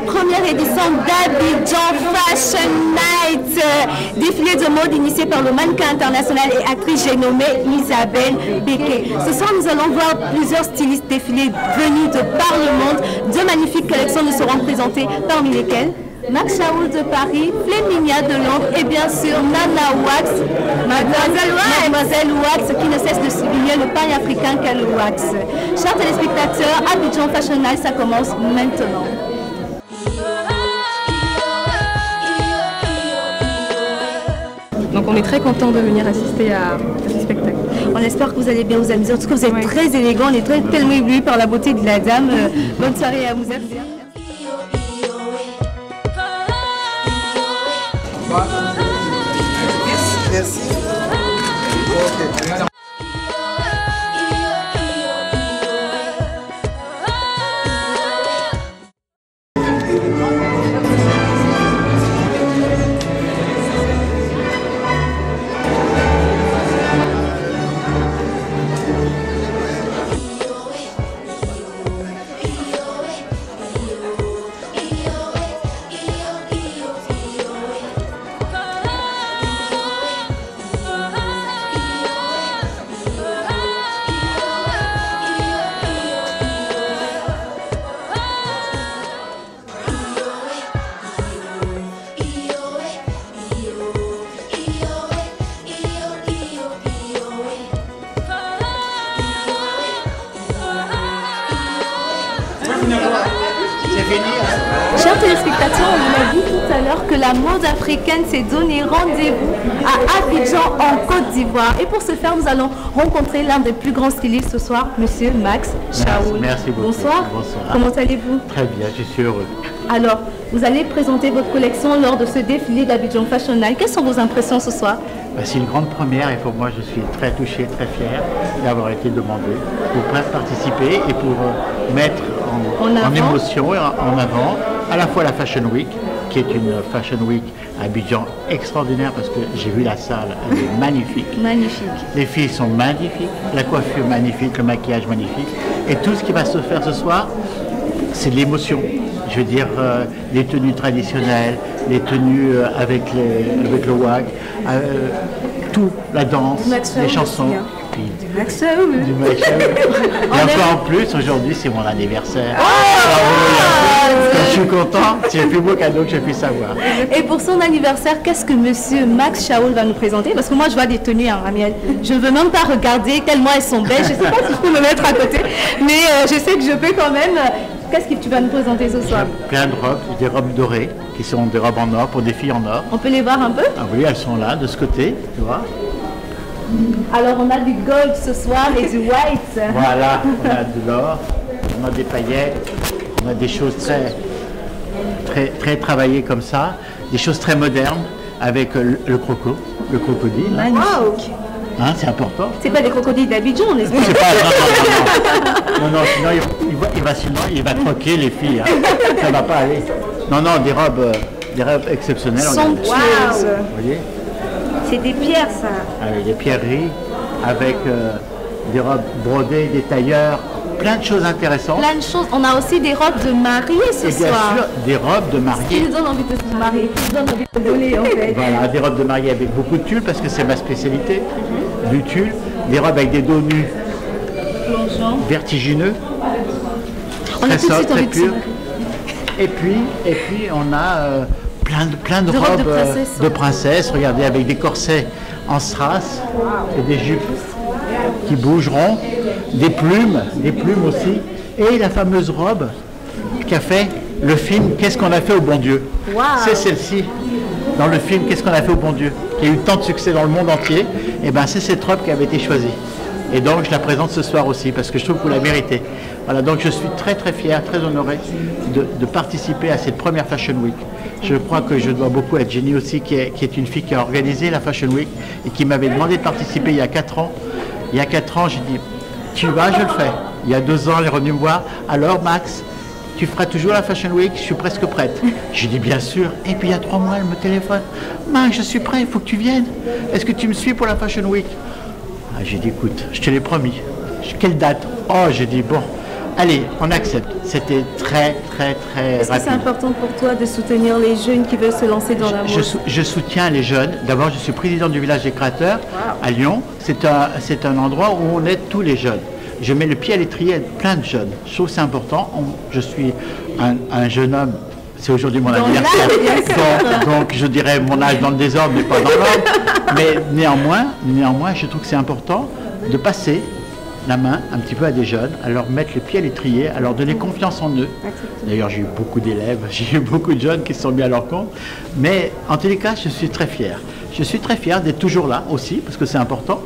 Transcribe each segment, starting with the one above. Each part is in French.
première édition d'Abidjan Fashion Night. Défilé de mode initié par le mannequin international et actrice j'ai nommé Isabelle Béquet. Ce soir, nous allons voir plusieurs stylistes défiler venus de par le monde. Deux magnifiques collections nous seront présentées, parmi lesquelles Max Shaoul de Paris, Fléminia de Londres et bien sûr Nana Wax, Mademoiselle Wax qui ne cesse de souligner le pain africain qu'est le wax. Chers téléspectateurs, Abidjan Fashion Night, ça commence maintenant. Donc on est très content de venir assister à ce spectacle. On espère que vous allez bien vous amuser. En tout cas, vous êtes très élégant, on est tellement ébloui par la beauté de la dame. Bonne soirée à vous. Merci. Okay. Chers téléspectateurs, on a dit tout à l'heure que la mode africaine s'est donné rendez-vous à Abidjan en Côte d'Ivoire. Et pour ce faire, nous allons rencontrer l'un des plus grands stylistes ce soir, Monsieur Max Shaoul. Merci beaucoup. Bonsoir. Bonsoir. Comment allez-vous? Très bien, je suis heureux. Alors, vous allez présenter votre collection lors de ce défilé d'Abidjan Fashion Night. Quelles sont vos impressions ce soir? C'est une grande première et pour moi je suis très touché, très fier d'avoir été demandé pour participer et pour mettre en émotion et en avant à la fois la Fashion Week, qui est une Fashion Week à Abidjan extraordinaire parce que j'ai vu la salle, elle est magnifique. Magnifique. Les filles sont magnifiques, la coiffure magnifique, le maquillage magnifique et tout ce qui va se faire ce soir, c'est de l'émotion. Je veux dire, les tenues traditionnelles, les tenues avec le wag, tout, la danse, les chansons. Du Max Shaoul. Et encore en plus, aujourd'hui, c'est mon anniversaire. Je suis content, c'est le plus beau cadeau que j'ai pu savoir. Et pour son anniversaire, qu'est-ce que Monsieur Max Shaoul va nous présenter? Parce que moi, je vois des tenues, hein, Ramiel. Je ne veux même pas regarder tellement elles sont belles. Je ne sais pas si je peux me mettre à côté, mais je sais que je peux quand même. Qu'est-ce que tu vas nous présenter ce soir? Plein de robes, des robes dorées, qui sont des robes en or, pour des filles en or. On peut les voir un peu? Ah oui, elles sont là, de ce côté, tu vois. Alors on a du gold ce soir et du white. Voilà, on a de l'or, on a des paillettes, on a des choses très travaillées comme ça, des choses très modernes avec le crocodile. Magnifique. Hein, c'est important. C'est pas des crocodiles d'Abidjan, on espère. C'est pas, non, sinon il va croquer les filles. Hein. Ça va pas aller. Non, des robes exceptionnelles. Somptueuses. Vous voyez? C'est des pierres, ça. Avec des pierreries, avec des robes brodées, des tailleurs, plein de choses intéressantes. Plein de choses. On a aussi des robes de mariée ce soir. Bien sûr, des robes de mariée. Qui nous donne envie de se marier, qui nous donne envie de voler en fait. Voilà, des robes de mariée avec beaucoup de tulle parce que c'est ma spécialité, du tulle. Des robes avec des dos nus vertigineux, très sobres, très purs. Et puis on a plein de robes de princesse, regardez, avec des corsets en strass et des jupes qui bougeront, des plumes aussi, et la fameuse robe qu'a fait le film Qu'est-ce qu'on a fait au bon Dieu. Wow. C'est celle-ci, dans le film Qu'est-ce qu'on a fait au bon Dieu, qui a eu tant de succès dans le monde entier, et ben c'est cette robe qui avait été choisie. Et donc je la présente ce soir aussi, parce que je trouve que vous la méritez. Voilà, donc je suis très fier, très honoré de participer à cette première Fashion Week. Je crois que je dois beaucoup à Jenny aussi, qui est une fille qui a organisé la Fashion Week et qui m'avait demandé de participer il y a 4 ans. Il y a 4 ans, j'ai dit, tu vas, je le fais. Il y a 2 ans, elle est revenue me voir. Alors Max, tu feras toujours la Fashion Week? Je suis presque prête. J'ai dit, bien sûr. Et puis il y a 3 mois, elle me téléphone. Max, je suis prêt, il faut que tu viennes. Est-ce que tu me suis pour la Fashion Week? J'ai dit, écoute, je te l'ai promis. Quelle date? Oh, j'ai dit, bon. allez, on accepte. C'était très Est-ce que c'est important pour toi de soutenir les jeunes qui veulent se lancer dans la mode? Je soutiens les jeunes. D'abord, je suis président du village des créateurs à Lyon. C'est un endroit où on aide tous les jeunes. Je mets le pied à l'étrier à plein de jeunes. Je trouve que c'est important. Je suis un jeune homme. C'est aujourd'hui mon anniversaire. Donc je dirais mon âge dans le désordre, mais pas dans l'ordre. Mais néanmoins, je trouve que c'est important de passer la main un petit peu à des jeunes, à leur mettre les pieds à l'étrier, à leur donner confiance en eux. D'ailleurs, j'ai eu beaucoup d'élèves, j'ai eu beaucoup de jeunes qui se sont mis à leur compte. Mais en tous les cas, je suis très fier. Je suis très fier d'être toujours là aussi, parce que c'est important.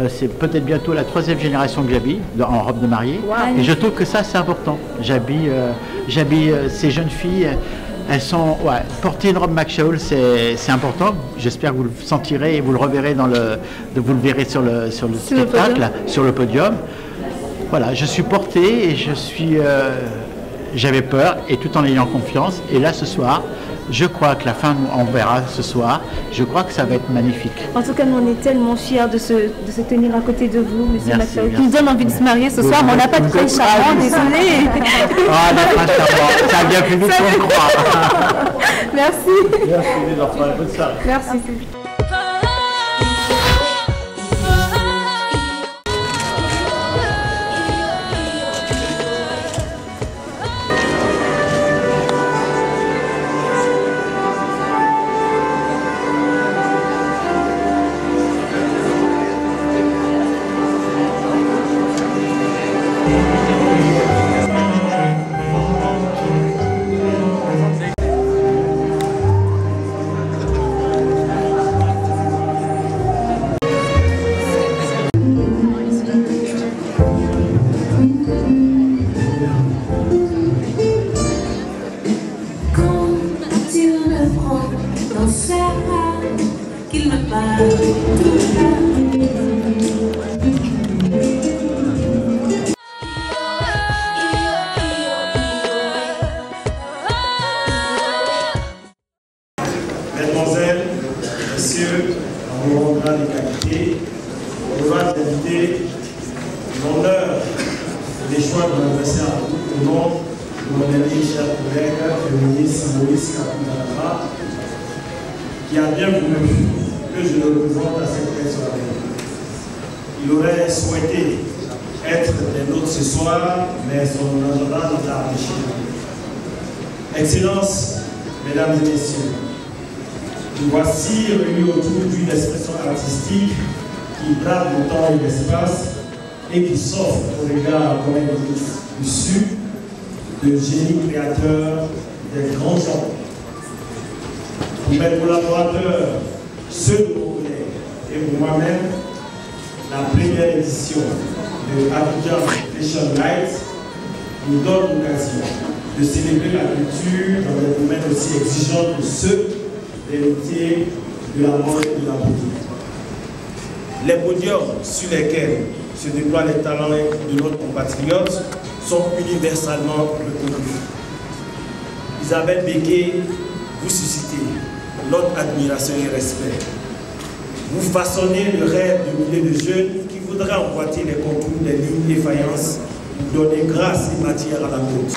C'est peut-être bientôt la 3e génération que j'habille en robe de mariée. Et je trouve que ça, c'est important. J'habille ces jeunes filles. Elles sont, porter une robe McShawl, c'est important. J'espère que vous le sentirez et vous le reverrez vous le verrez sur le spectacle, sur le podium. Voilà, je suis porté et j'avais peur et tout en ayant confiance. Et là, ce soir, je crois que la fin, on verra ce soir, je crois que ça va être magnifique. En tout cas, nous, on est tellement fiers de se tenir à côté de vous, monsieur McShawl, qui nous donne envie de se marier ce soir, mais on n'a pas de prince charmant, désolé. Ah, le prince charmant, ça vient plus vite qu'on le croit. Merci. Merci les enfants, bonne soirée. Merci. Qu'il me parle tout Mesdemoiselles, Messieurs, en mon grade de qualité, on va inviter l'honneur des choix de m'adresser à vous au nom de mon ami cher collègue féministe Maurice Kapundanama, qui a bien voulu que je le représente à cette belle soirée. Il aurait souhaité être des nôtres ce soir, mais son agenda nous a empêchés. Excellences, Mesdames et Messieurs, nous voici réunis autour d'une expression artistique qui brave le temps et l'espace et qui s'offre au regard comme issu de génie créateur des grands hommes. Pour mes collaborateurs, ceux de vos collègues et pour moi-même, la première édition de Abidjan Fashion Night nous donne l'occasion de célébrer la culture dans des domaines aussi exigeants que ceux des métiers de la mode et de la beauté. Les podiums sur lesquels se déploient les talents de notre compatriote sont universellement reconnus. Isabelle Béquet, vous suscitez notre admiration et respect. Vous façonnez le rêve de milliers de jeunes qui voudraient emboîter les contours des lignes défaillances pour donner grâce et matière à la mode.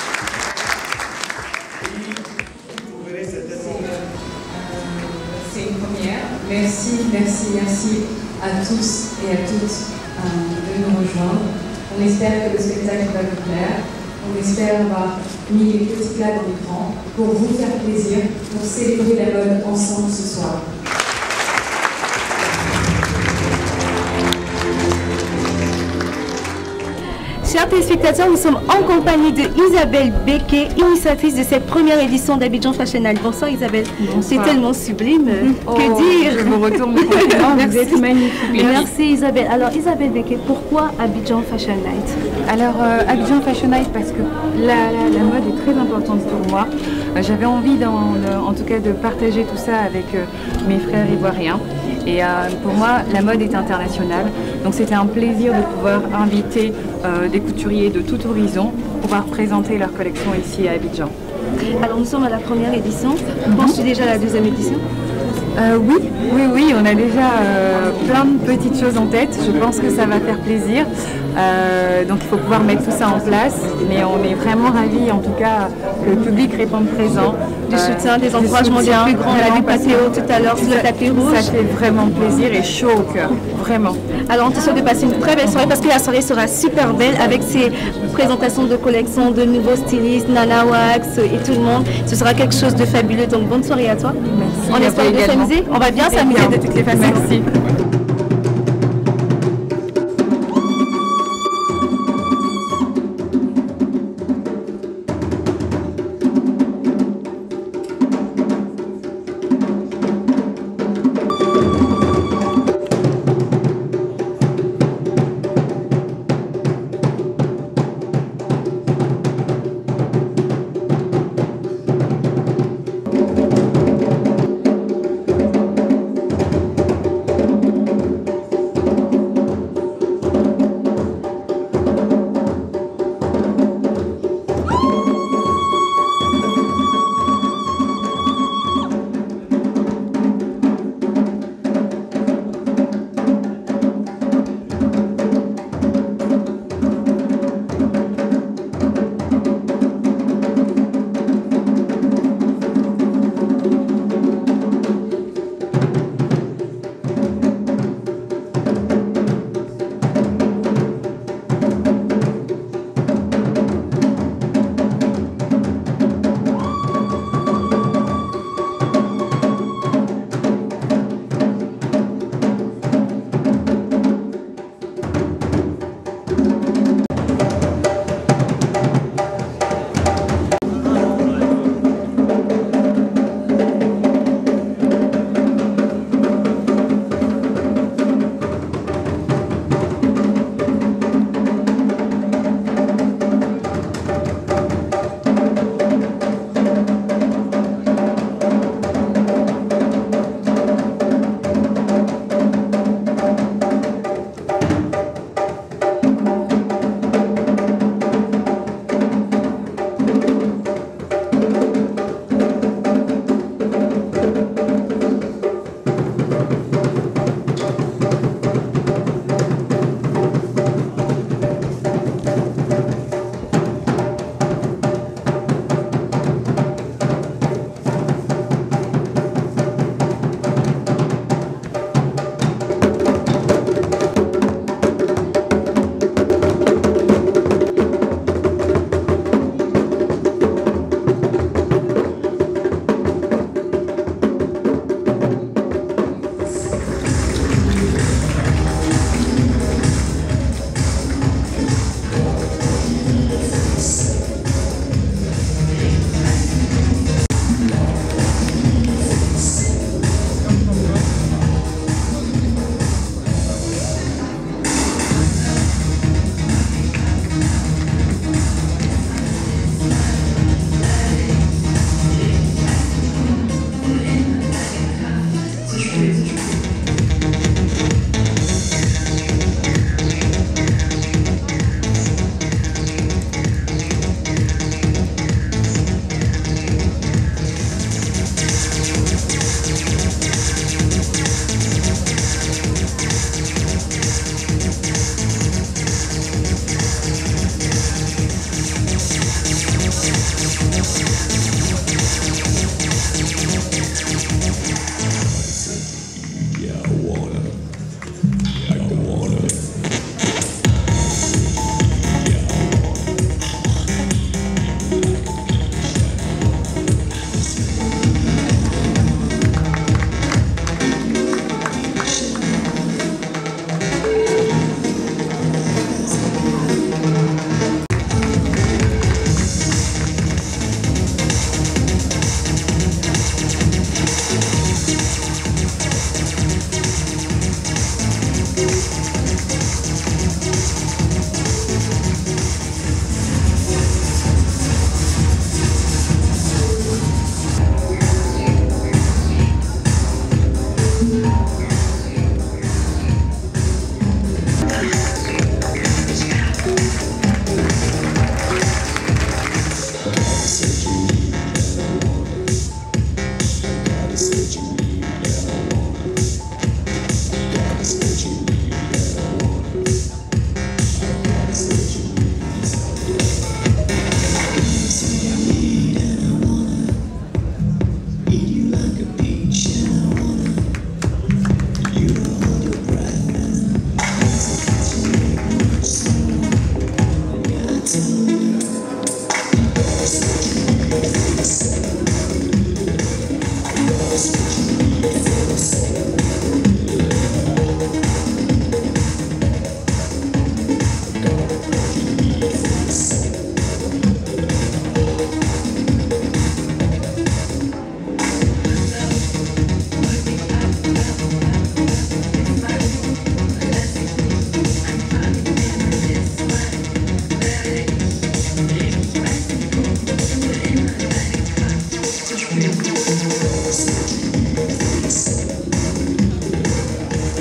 C'est une première. Merci à tous et à toutes de nous rejoindre. On espère que le spectacle va vous plaire. On espère avoir mis les petits plats dans l'écran pour vous faire plaisir, pour célébrer la mode ensemble ce soir. Chers téléspectateurs, nous sommes en compagnie de Isabelle Béquet, initiatrice de cette première édition d'Abidjan Fashion Night. Bonsoir Isabelle, c'est tellement sublime. Que dire? Je vous retourne le compliment, vous êtes magnifique. Merci Isabelle. Alors Isabelle Béquet, pourquoi Abidjan Fashion Night? Alors Abidjan Fashion Night parce que la mode est très importante pour moi. J'avais envie en tout cas de partager tout ça avec mes frères ivoiriens. Et pour moi, la mode est internationale. Donc c'était un plaisir de pouvoir inviter des couturiers de tout horizon pour pouvoir présenter leur collection ici à Abidjan. Alors nous sommes à la première édition. Penses-tu déjà à la deuxième édition? Oui, on a déjà plein de petites choses en tête. Je pense que ça va faire plaisir. Donc il faut pouvoir mettre tout ça en place. Mais on est vraiment ravis, en tout cas, que le public réponde présent. Du soutien, des encouragements des plus grands. On a vu Pathéo tout à l'heure sur le tapis rouge. Ça fait vraiment plaisir et chaud au cœur, vraiment. Alors on te souhaite de passer une très belle soirée parce que la soirée sera super belle avec ces présentations de collections de nouveaux stylistes, Nana Wax et tout le monde. Ce sera quelque chose de fabuleux. Donc bonne soirée à toi. Merci. On espère bien s'amuser. On va bien s'amuser de toutes les façons. Merci.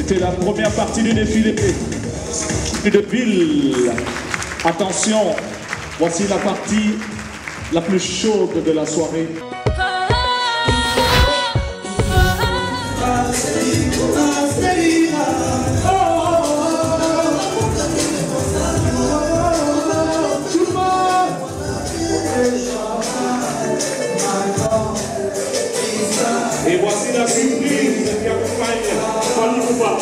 C'était la première partie du défilé de ville. Attention, voici la partie la plus chaude de la soirée. Et voici la surprise qui accompagne Fanny Poupa.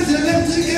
Electric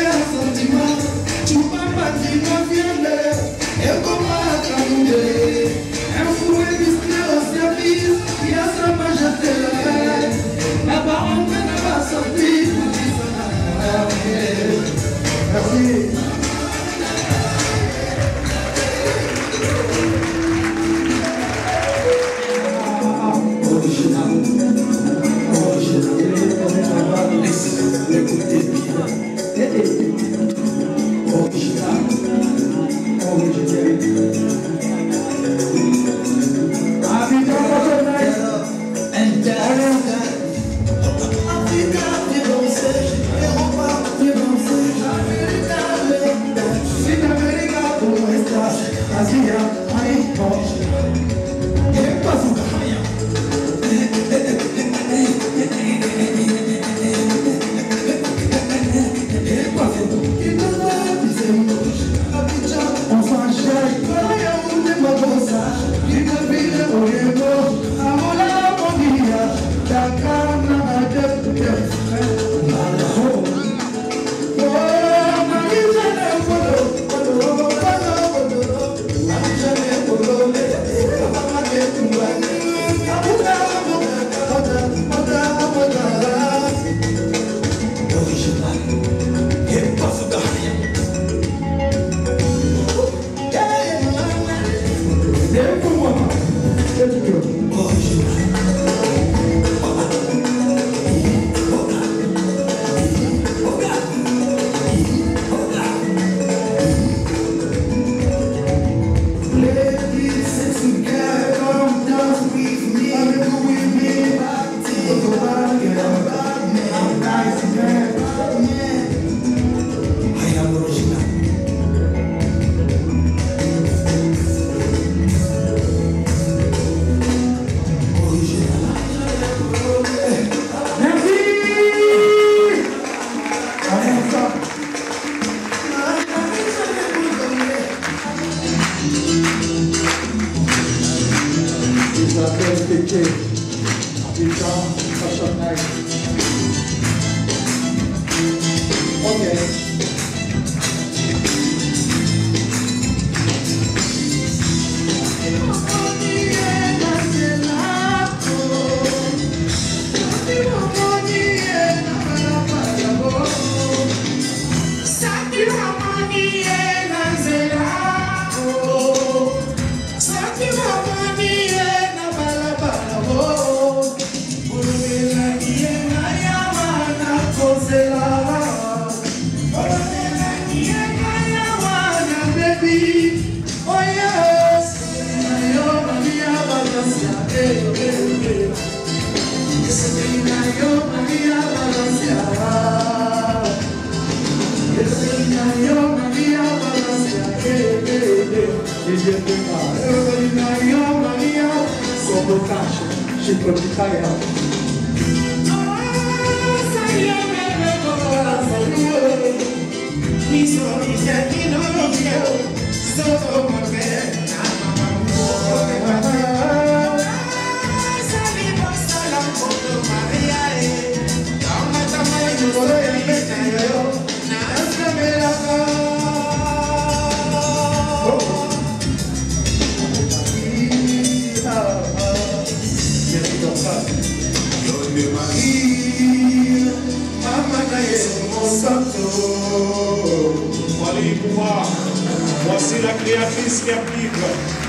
Voici la créatrice qui applique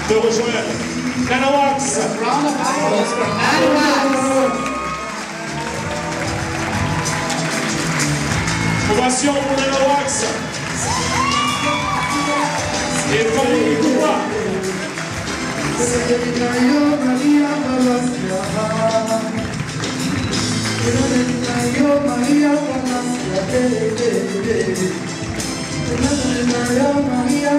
de rejoindre Nanawax. Ovation pour Nanawax. Et Fanny Kouba. Maria